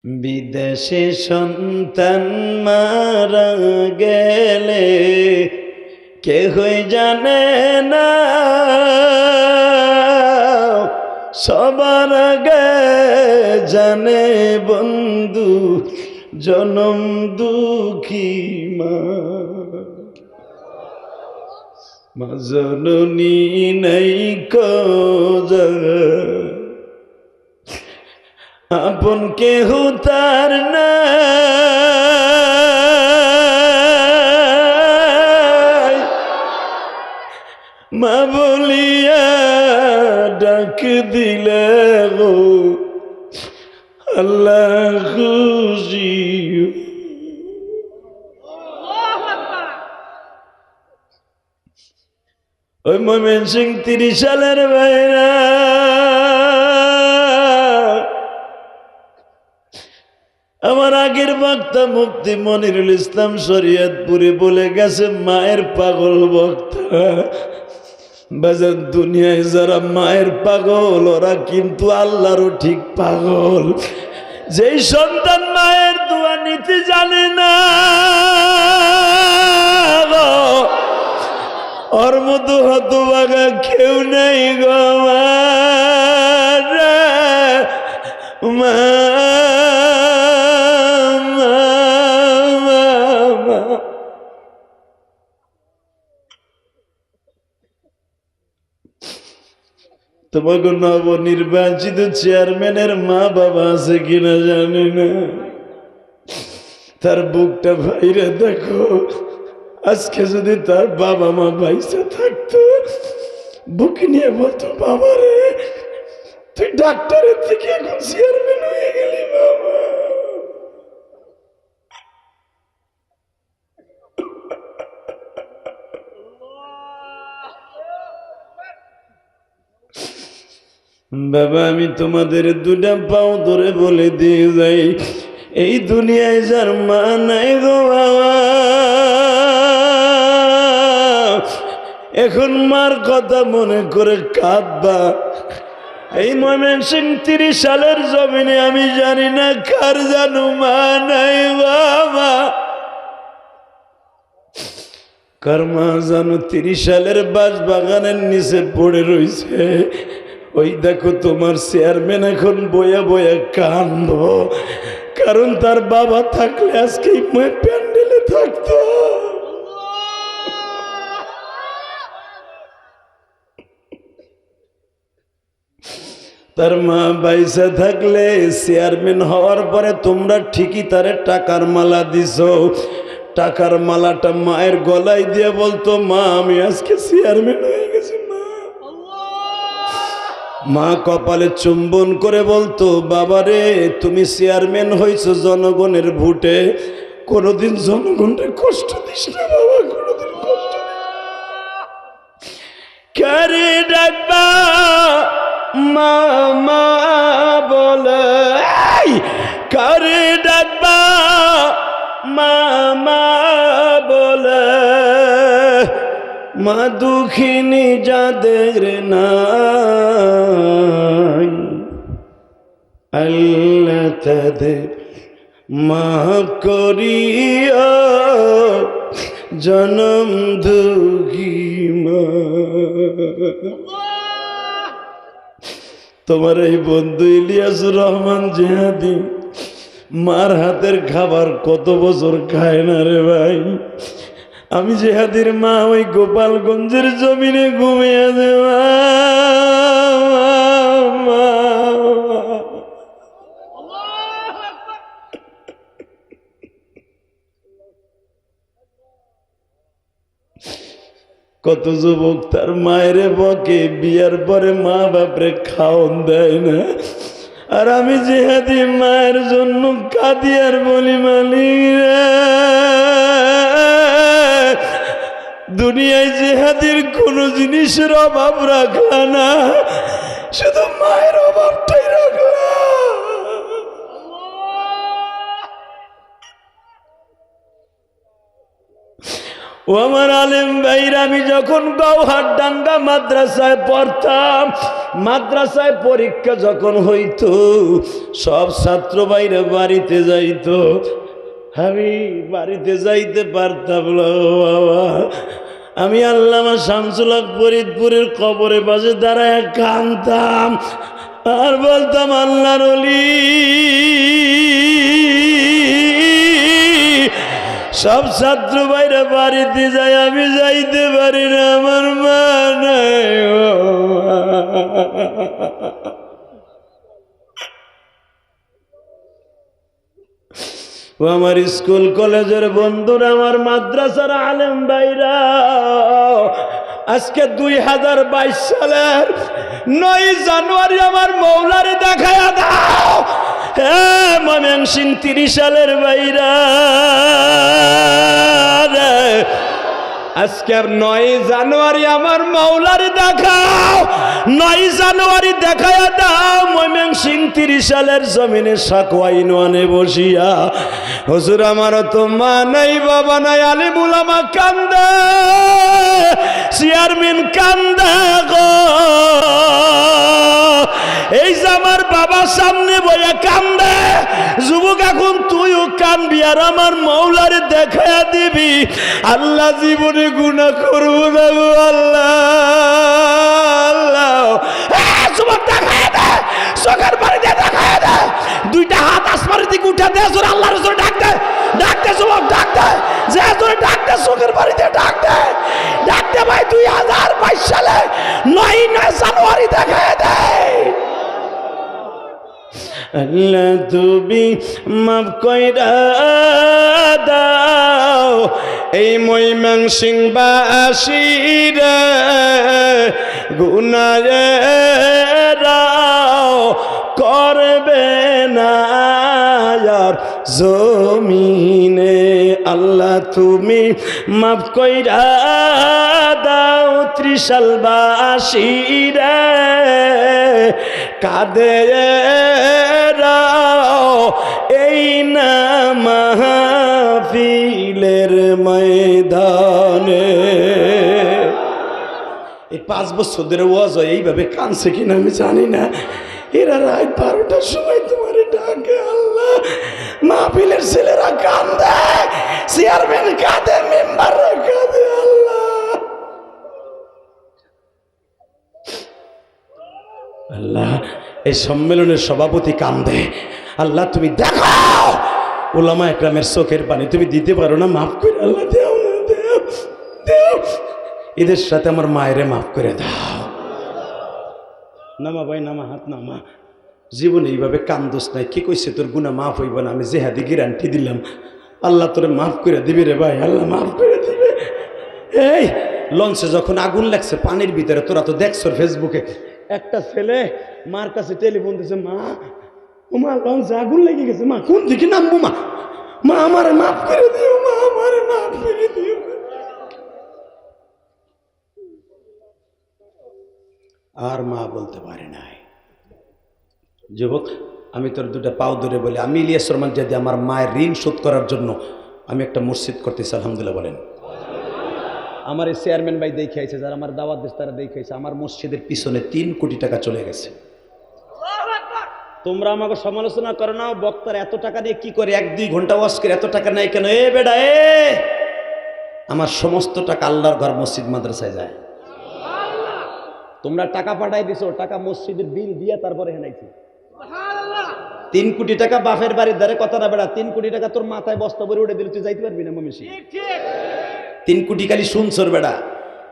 বিদেশে সন্তান মারা গেলে কেহই জানে না, সবার আগে জানে বন্ধু জনম দুঃখী মা। মা জননী নাই আপন কেহ তার নাই, মা বলিয়া ডাক দিলে গো আল্লাহ খুশি। ওই ময়মনসিংহ 30 সালের বাইরা আমার আগের বক্তা মুফতি মনিরুল ইসলাম শরীয়তপুরে বলে গেছে, মায়ের পাগল বক্তা। বাজার দুনিয়ায় যারা মায়ের পাগল ওরা কিন্তু আল্লাহরও ঠিক পাগল। যেই সন্তান মায়ের দোয়া নিতে জানে না, ওর মতো হতভাগা কেউ নেই গো মা। তোমাকে নবনির্বাচিত চেয়ারম্যানের মা বাবা আছে কিনা জানি না, তার বুকটা ভাইরে দেখো। আজকে যদি তার বাবা মা বাইসা থাকতো, বুক নিয়ে বলতো, বাবা রে তুই ডাক্তারের থেকে এখন চেয়ারম্যান হয়ে গেলি বাবা। বাবা আমি তোমাদের দুটা পাও ধরে বলে দিয়ে যাই, এই দুনিয়ায় যার মা নাই গো বাবা, এখন মার কথা মনে করে কাঁদবা। এই ময়মনসিংহ 30 সালের জমিনে আমি জানি না কার জানো মা নাই বাবা, কার মা জানো 30 সালের বাঁশ বাগানের নিচে পড়ে রইছে। ওই দেখো তোমার চেয়ারম্যান এখন বয়া বয়া কান্দ, কারণ তার বাবা থাকলে আজকে প্যান্ডেলে থাকতো। তার মা বাইসা থাকলে চেয়ারম্যান হওয়ার পরে তোমরা ঠিকই তারে টাকার মালা দিছো, টাকার মালাটা মায়ের গলায় দিয়ে বলতো, মা আমি আজকে চেয়ারম্যান হয়ে গেছি। মা কপালে চুম্বন করে বলতো, বাবারে তুমি চেয়ারম্যান হয়েছো জনগণের ভোটে, কোনোদিন জনগণের কষ্ট দিস না বাবা, কোনোদিন কষ্ট। কারে ডাকবা মা মা বলে, কারে ডাকবা মা মা বলে, মা দুঃখিনী যাদের নাই আল্লাহ তাদের মাফ করিয়া জনম দুঃখী মা। তোমার এই বন্ধু ইলিয়াসুর রহমান জিহাদি মার হাতের খাবার কত বছর খায় না রে ভাই। আমি জিহাদির মা ওই গোপালগঞ্জের জমিনে ঘুমিয়ে দেওয়া, কত যুবক তার মায়ের বকে বিয়ার পরে মা বাপরে খাওন দেয় না। আর আমি জিহাদি মায়ের জন্য কাঁদি আর বলি, মালিক দুনিয়ায় জিহাদির কোন জিনিসের অভাব রাখলা না, শুধু মায়ের অভাবটাই রাখলা। ও আমার আলেম ভাইরা, আমি যখন গৌহারডাঙ্গা মাদ্রাসায় পড়তাম মাদ্রাসায় পরীক্ষা যখন হইতো সব ছাত্র ভাইরা বাড়িতে যাইতো, আমি বাড়িতে যাইতে পারতাম না বাবা। আমি আল্লামা শামসুল হক ফরিদপুরের কবরে পাশে দাঁড়ায় কাঁদতাম আর বলতাম, আল্লাহর ওলি সব ছাত্র ভাইরা বাড়িতে যায়, আমি যাইতে পারি না, আমার মা নাই। ও আমার স্কুল কলেজের বন্ধুরা, আমার মাদ্রাসার আলেম ভাইরা, আজকে 2022 সালের 9 জানুয়ারি আমার মৌলারে দেখায়া দাও। হ্যাঁ ময়মনসিংহ 30 সালের ভাইরা, আজকে 9 জানুয়ারি আমার মৌলারে দেখাও, 9 জানুয়ারি দেখায়া দাও। ময়মনসিংহ 30 সালের জমিনে সাকওয়া ইউনিয়নে বসিয়া, হুজুর আমারও তো মা নাই বাবা নাই, আলিম উলামা কান্দে, চেয়ারম্যান কান্দে গো। এই যে আমার বাবা সামনে বইয়া কান্দে, যুবক এখন তুইও কানবি আর আমার মৌলারে দেখায়া দিবি। আল্লাহ জীবনে গুনাহ করবো না গো আল্লাহ, আল্লাহ যুবক দেখায়া দে, চোখের পানি দিয়ে দেখায়া দে, 2টা হাত আসমানের দিকে উঠে দে, জোরে আল্লাহর জোরে ডাক দে, ডাক দে যুবক, ডাক দে, যে জোরে ডাক দে, চোখের পানি দিয়ে ডাক দে, ডাক দে ভাই। 2022 সালে 9 জানুয়ারি দেখায়া দে। আল্লাহ তুমি মাফ কইরা দাও এই ময়মনসিংহবাসীরে, গুনাহেরাও করবে না আর জমিনে। আল্লাহ তুমি মাফ কইরা দাও ত্রিশালবাসীরে, কাঁদে এই না মাহফিলের ময়দানে। এই 5 বছর ধরে ওয়াজ হয়, এইভাবে কাঁদছে কিনা আমি জানি না। এরা রাত 12টার সময় তোমার ডাকে আল্লাহ, মাহফিলের ছেলেরা কান্দে, চেয়ারম্যান কাঁদে, মেম্বাররা কাঁদে। আল্লাহ আল্লাহ এই সম্মেলনের সভাপতি কান্দে, আল্লাহ তুমি দেখাও। ওলামা একরামের চোখের পানি তুমি দিতে পারো না, মাফ করে আল্লাহ দেও না, দেও দেও। এদের সাথে আমার মায়েরে মাফ করে দাও। নামা ভাই নামা, হাত নামা। জীবনে এইভাবে কান্দোস নাই, কি কইছে তোর গুনাহ মাফ হইব না, আমি জেহাদি গ্যারান্টি দিলাম আল্লাহ তোরে মাফ করে দিবে রে ভাই, আল্লাহ মাফ করে দিবে। এই লঞ্চে যখন আগুন লাগছে পানির ভিতরে, তোরা তো দেখছ ফেসবুকে, একটা ছেলে মার কাছে টেলিফোন দিছে, মা মা লঞ্চে আগুন লেগে গেছে, মা কোন দিকে নামবো, মা মা আমারে মাফ করে দিও, মা আমারে মাফ করে দিও। আর মা বলতে পারে নাই। যুবক আমি তোর 2টা পাও ধরে বলি, আমি ইলিয়াস রহমান যদি আমার মায়ের ঋণ শোধ করার জন্য আমি একটা মসজিদ করতেছি, আলহামদুলিল্লাহ বলেন। আমার এই চেয়ারম্যান ভাই দেখে আইছে, যারা আমার দাওয়াত দিচ্ছে তারা দেখে আইছে, আমার মসজিদের পিছনে 3 কোটি টাকা চলে গেছে। তোমরা আমাকে সমালোচনা করো না, বক্তার এত টাকা দিয়ে কি করে 1-2 ঘন্টা ওয়াজ করে, এত টাকা নাই কেন? এ বেটা আমার সমস্ত টাকা আল্লাহর ঘর মসজিদ মাদ্রাসায় যায়। তোমরা টাকা পাঠাই দিছো, টাকা মসজিদের বিল দিয়ে তারপরে হেনাইছি। 3 কোটি টাকা বাপের বাড়ির ধারে কথা না বেড়া, 3 কোটি টাকা তোর মাথায় বস্তা ভরে উঠে দিলে তুই যাইতে পারবি না মমিষি। 3 কোটি খালি শুনছর বেড়া।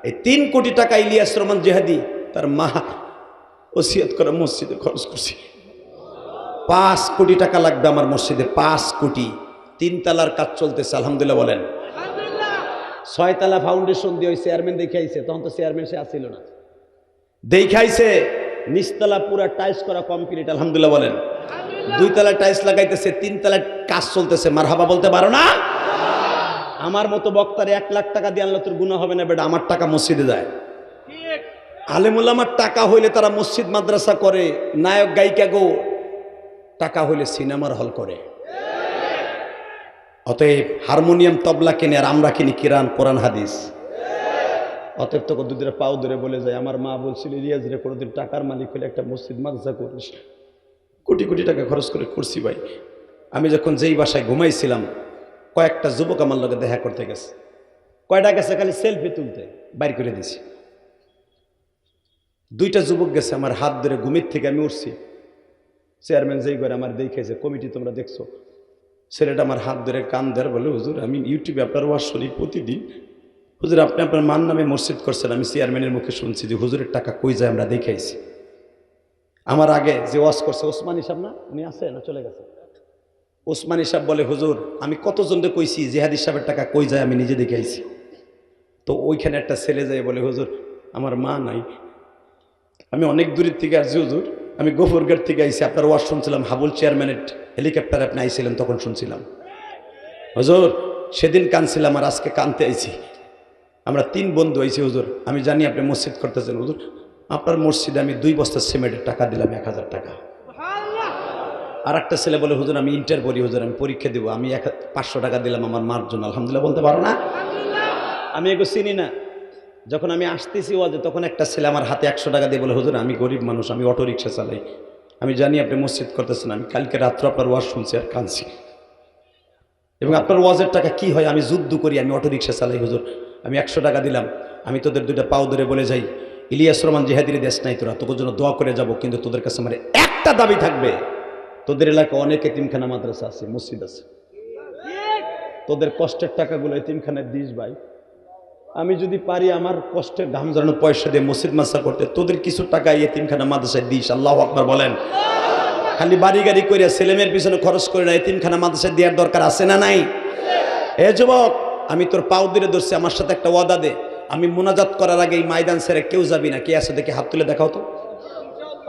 এই 3 কোটি টাকা ইলিয়াস রহমান জেহাদি তার মা ওসিয়ত করা মসজিদে খরচ করছি। 5 কোটি টাকা লাগবে আমার মসজিদে, 5 কোটি। 3 তলার কাজ চলতেছে, আলহামদুলিল্লাহ বলেন। 6 তলা ফাউন্ডেশন দিয়ে ওই চেয়ারম্যান দেখে আইছে, তখন তো চেয়ারম্যান সে আসছিল না, দেখাইছে নিচতলা পুরা টাইলস করা কমপ্লিট, আলহামদুলিল্লাহ বলেন। 2 তলায় টাইলস লাগাইতেছে, 3 তলায় কাজ চলতেছে, মারহাবা বলতে পারো না? আমার মতো বক্তারে 1 লাখ টাকা দিয়ে আনলে তোর গুনাহ হবে না বেটা, আমার টাকা মসজিদে যায়। আলেম উলামার টাকা হইলে তারা মসজিদ মাদ্রাসা করে, নায়ক গায়িকা গো টাকা হইলে সিনেমার হল করে। অতএব হারমোনিয়াম তবলা কিনে আর আমরা কিনি কিরান কোরআন হাদিস। অতএব তোকে দুধের পাও ধরে বলে যায়, আমার মা বলছিল রিয়াজ রে কোনোদিন টাকার মালিক হলে একটা মসজিদ মাদ্রাসা করিস। কোটি কোটি টাকা খরচ করে করছি ভাই। আমি যখন যেই বাসায় ঘুমাইছিলাম কয়েকটা যুবক আমার লগে দেখা করতে গেছে। কয়টা গেছে খালি সেলফি তুলতে, বাইর করে দিছি। 2টা যুবক গেছে আমার হাত ধরে, ঘুমির থেকে আমি উঠছি। চেয়ারম্যান যেই করে আমার দেখেছে, কমিটি তোমরা দেখছো, ছেলেটা আমার হাত ধরে কান ধরে বলে, হুজুর আমি ইউটিউবে আপনার ওয়াজ শুনি প্রতিদিন। হুজুর আপনি আপনার মান নামে মসজিদ করছেন, আমি চেয়ারম্যানের মুখে শুনছি যে হুজুরের টাকা কই যায় আমরা দেখাইছি। আমার আগে যে ওয়াজ করছে ওসমানী সাহেব, না উনি আছে না চলে গেছে, ওসমানী সাহেব বলে, হুজুর আমি কতজনকে কইছি জিহাদি সাহেবের টাকা কই যায় আমি নিজে দেখাইছি। তো ওইখানে একটা ছেলে যায় বলে, হুজুর আমার মা নাই, আমি অনেক দূরের থেকে আসছি হুজুর, আমি গোফরগড় থেকে আইছি, আপনার ওয়াজ শুনছিলাম, হাবুল চেয়ারম্যানের হেলিকপ্টারে আপনি আইছিলেন তখন শুনছিলাম হুজুর, সেদিন কানছিলাম আর আজকে কানতে আইছি। আমরা 3 বন্ধু আইছি হুজুর, আমি জানি আপনি মসজিদ করতেছেন হুজুর, আপনার মসজিদে আমি 2 বস্তা সিমেন্টের টাকা দিলাম 1000 টাকা। আর একটা ছেলে বলে, হুজুর আমি ইন্টার পড়ি হুজুর, আমি পরীক্ষা দেবো, আমি 500 টাকা দিলাম আমার মার জন্য। আলহামদুলিল্লাহ বলতে পারো না? আমি এগো চিনি না। যখন আমি আসতেছি ওয়াজে তখন একটা ছেলে আমার হাতে 100 টাকা দিয়ে বলে, হুজুর আমি গরিব মানুষ, আমি অটো রিক্সা চালাই, আমি জানি আপনি মসজিদ করতেছেন, আমি কালকে রাত্রে আপনার ওয়াজ শুনছি আর কাঁদছি, এবং আপনার ওয়াজের টাকা কি হয় আমি যুদ্ধ করি, আমি অটো রিক্সা চালাই হুজুর, আমি 100 টাকা দিলাম, আমি তোদের 2টা পাও ধরে বলে যাই, ইলিয়াস রহমান জিহাদির দেশ নাই তোরা, তোদের জন্য দোয়া করে যাব, কিন্তু তোদের কাছে আমার একটা দাবি থাকবে, তোদের এলাকায় অনেক এতিমখানা মাদ্রাসা আছে, মসজিদ আছে, তোদের কষ্টের টাকাগুলো এতিমখানায় দিস ভাই, আমি যদি পারি আমার কষ্টের ঘাম ঝরানো পয়সা দিয়ে মসজিদ মাদ্রাসা করতে, তোদের কিছু টাকা এতিমখানা মাদ্রাসায় দিস। আল্লাহু আকবার বলেন। খালি বাড়ি গাড়ি করে ছেলেমেয়ের পিছনে খরচ করে না, এতিমখানা মাদ্রাসায় দেওয়ার দরকার আছে না নাই? এ যুবক, আমি তোর পাও ধরে ধরছি, আমার সাথে একটা ওয়াদা দে, আমি মোনাজাত করার আগে এই ময়দান ছেড়ে কেউ যাবি না। কে আছে দেখে হাত তুলে দেখাও তো,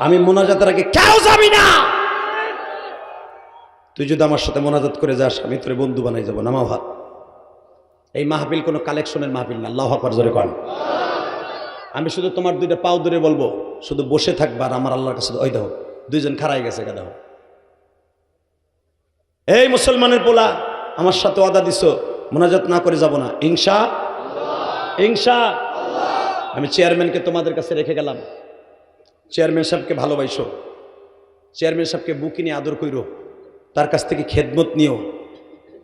আমি মোনাজাতের আগে কেউ যাবি না। তুই যদি আমার সাথে মোনাজাত করে যাস আমি তোর বন্ধু বানাই যাবো। নামাও হাত। এই মাহফিল কোনো কালেকশনের মাহফিল না। আল্লাহু আকবার জোরে কর। আমি শুধু তোমার 2টা পাও ধরে বলবো, শুধু বসে থাকবা আর আমার আল্লাহর কাছে ওই দেখো 2জন খাড়াই গেছে, দেখো। এই মুসলমানের পোলা, আমার সাথে ওয়াদা দিছো মোনাজাত না করে যাব না, ইনশা। আমি চেয়ারম্যানকে তোমাদের কাছে রেখে গেলাম, চেয়ারম্যান সাহেবকে ভালোবাসো, চেয়ারম্যান সাহেবকে বুকে নিয়ে আদর কইরো, তার কাছ থেকে খেদমত নিও,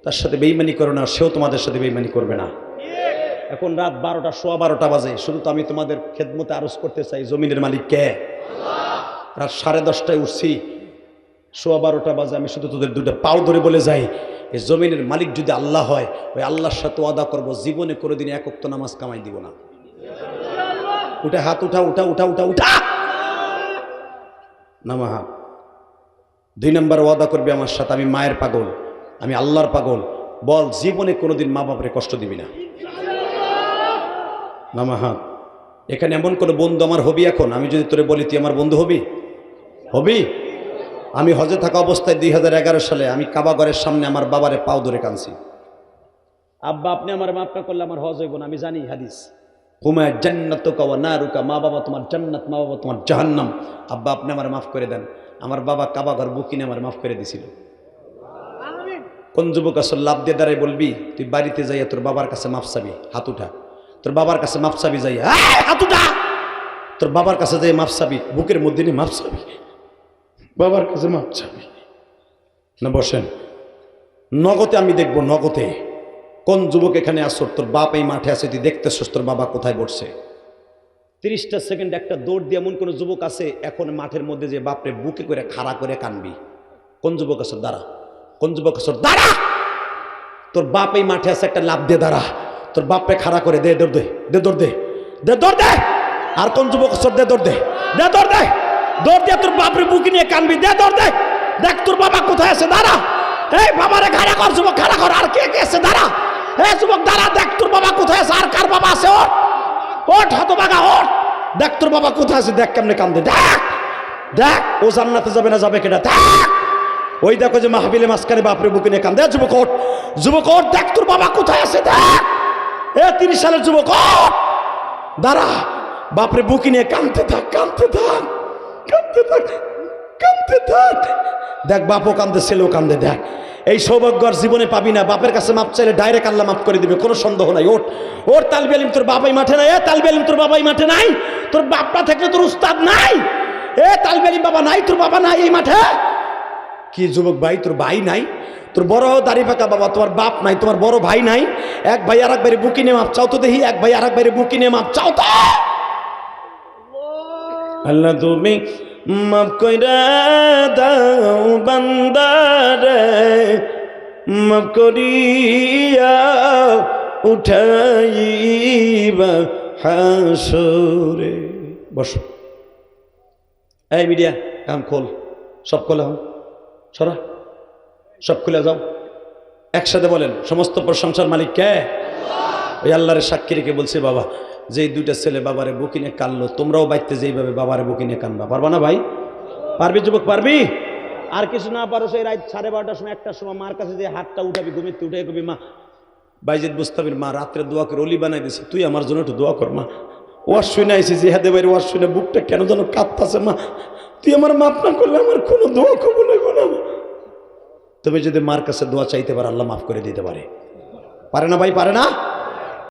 তার সাথে বেইমানি করো না, সেও তোমাদের সাথে বেইমানি করবে না। এখন রাত 12টা, সোয়া 12টা বাজে, শুধু তো আমি তোমাদের খেদমতে আরজ করতে চাই, জমিনের মালিক কে? রাত 10:30টায় উঠছি, সোয়া 12টা বাজে, আমি শুধু তোদের 2টা পাও ধরে বলে যাই, এই জমিনের মালিক যদি আল্লাহ হয়, ওই আল্লাহর সাথে ওয়াদা করবো জীবনে কোনোদিন 1 ওয়াক্ত নামাজ কামাই দিব না। উঠে হাত উঠা উঠা উঠা উঠা উঠা নামা হাত। 2 নম্বর ওয়াদা করবি আমার সাথে, আমি মায়ের পাগল, আমি আল্লাহর পাগল, বল জীবনে কোনোদিন মা বাপরে কষ্ট দিবি না। নামা হাত। এখানে এমন কোনো বন্ধু আমার হবি এখন, আমি যদি তোরে বলি তুই আমার বন্ধু হবি? আমি হজে থাকা অবস্থায় 2011 সালে আমি কাবাঘরের সামনে আমার বাবারে পাও ধরে কাঁদছি, আব্বা আপনি আমার মাফ না করলে আমার হজ হইব না। আমি জানি হাদিস, হুমা জান্নাতুকা ওয়া নারুকা, মা বাবা তোমার জান্নাত, মা বাবা তোমার জাহান্নাম, আব্বা আপনি আমার মাফ করে দেন। আমার বাবা কাবাঘর বুকিনে আমার মাফ করে দিছিল। কোন যুবক আসল লাভ দিয়ে দাঁড়াই বলবি তুই বাড়িতে যাইয়া তোর বাবার কাছে মাফ চাবি, হাত উঠা, তোর বাবার কাছে মাফ চাবি যাইয়া, হাত উঠা, তোর বাবার কাছে যাই মাফ চাবি, বুকের মধ্যে নিয়ে মাফ চাবি, বাবার কাছে মাফ চাবি না। বসেন, নগদে আমি দেখবো, নগদে কোন যুবক এখানে আসর, তোর বাপ এই মাঠে আছে, তুই দেখতেছস তোর বাবা কোথায় বসছে। 30টা সেকেন্ড একটা দৌড় দিয়ে এমন কোন যুবক আছে এখন মাঠের মধ্যে যে বাপরে বুকে করে খাড়া করে কানবি? কোন যুবক আসর দাঁড়া, কোন যুবক আসর দাঁড়া, তোর বাপ এই মাঠে আছে, একটা লাভ দিয়ে দাঁড়া, তোর বাপরে খাড়া করে দে, দৌড় দে, দে দৌড় দে, দে দৌড় দে। আর কোন যুবক আসর দে দৌড় দে, দে দৌড় দে, দৌড় দিয়ে তোর বাপরে বুকে নিয়ে কানবি, দে দৌড় দে, দেখ তোর বাবা কোথায় আছে, দাঁড়া, এই বাবারে খাড়া কর, যুবক খাড়া কর, আর কে কে আছে দাঁড়া, এই যুবক দাঁড়া, দেখ তোর বাবা কোথায় আছে, আর কার বাবা আছে, ওঠ ওঠ হতভাগা ওঠ, দেখ তোর বাবা কোথায় আছে, দেখ কেমনে কান্দে, দেখ দেখ, ও জান্নাতে যাবে না যাবে কেটা, দেখ ওই দেখো যে মাহফিলে মাঝখানে বাপরে বুকে নিয়ে কান্দে, যুবক ওঠ, যুবক ওঠ, দেখ তোর বাবা কোথায় আছে, দেখ, 30 সালের যুবক ওঠ, দাঁড়া, বাপরে বুকে নিয়ে কান্দতে থাক, কান্দতে থাক, কান্দতে থাক, কান্দতে থাক, দেখ বাপও কান্দে, ছেলেও কান্দে, দেখ এই সৌভাগ্য আর জীবনে পাবি না। বাপের কাছে মাপ চাইলে ডাইরেক্ট আল্লাহ মাফ করে দিবে, কোনো সন্দেহ নাই। ওর তালবে আলিম তোর বাবাই মাঠে নাই। তালবে আলিম তোর বাবাই মাঠে নাই। তোর বাপটা থাকলে তোর উস্তাদ নাই। তালবে আলিম বাবা নাই, তোর বাবা নাই এই মাঠে। কি যুবক ভাই, তোর ভাই নাই? তোর বড় দাড়ি পাকা বাবা, তোমার বাপ নাই, তোমার বড় ভাই নাই। এক ভাই আর এক ভাইয়ের বুকি নিয়ে মাপ চাও তো দেখি। এক ভাই আর এক ভাইয়ের বুকি নিয়ে মাপ চাও তো। আল্লাহ তুমি মাফ কইরা দাও বান্দারে, মাফ করিয়া উঠাইবা হাসরে। বসো। এই মিডিয়া এখন খোল, সব খোলা হন, সরা, সব খুলে যাও। একসাথে বলেন, সমস্ত প্রশংসার মালিক কে? ওই আল্লাহরের সাক্ষী রেখে বলছে, বাবা যে দুইটা ছেলে বাবারে বুকিনে কানলো, তোমরাও বাইতে যেইভাবে বাবারে বুকিনে কানবা। পারবা না ভাই? পারবি যুবক, পারবি? আর কিছু না পারো সেই রাত 12:30টার সময়, 1টার সময় মার কাছে যে হাতটা উঠাবি, ঘুমিতে উঠে কবি, মা বাইজিদ বুস্তামির মা রাত্রে দোয়া করে অলি বানাই দিছে, তুই আমার জন্য একটু দোয়া কর মা। ওয়াজ শুনে আইসি জিহাদে বাইরে, ওয়াজ শুনে বুকটা কেন যেন কাঁপতাছে, মা তুই আমার মাপ না করলে আমার কোনো দোয়া কবুল হবে না। তুমি যদি মার কাছে দোয়া চাইতে পারো, আল্লাহ মাফ করে দিতে পারে। পারে না ভাই? পারে না?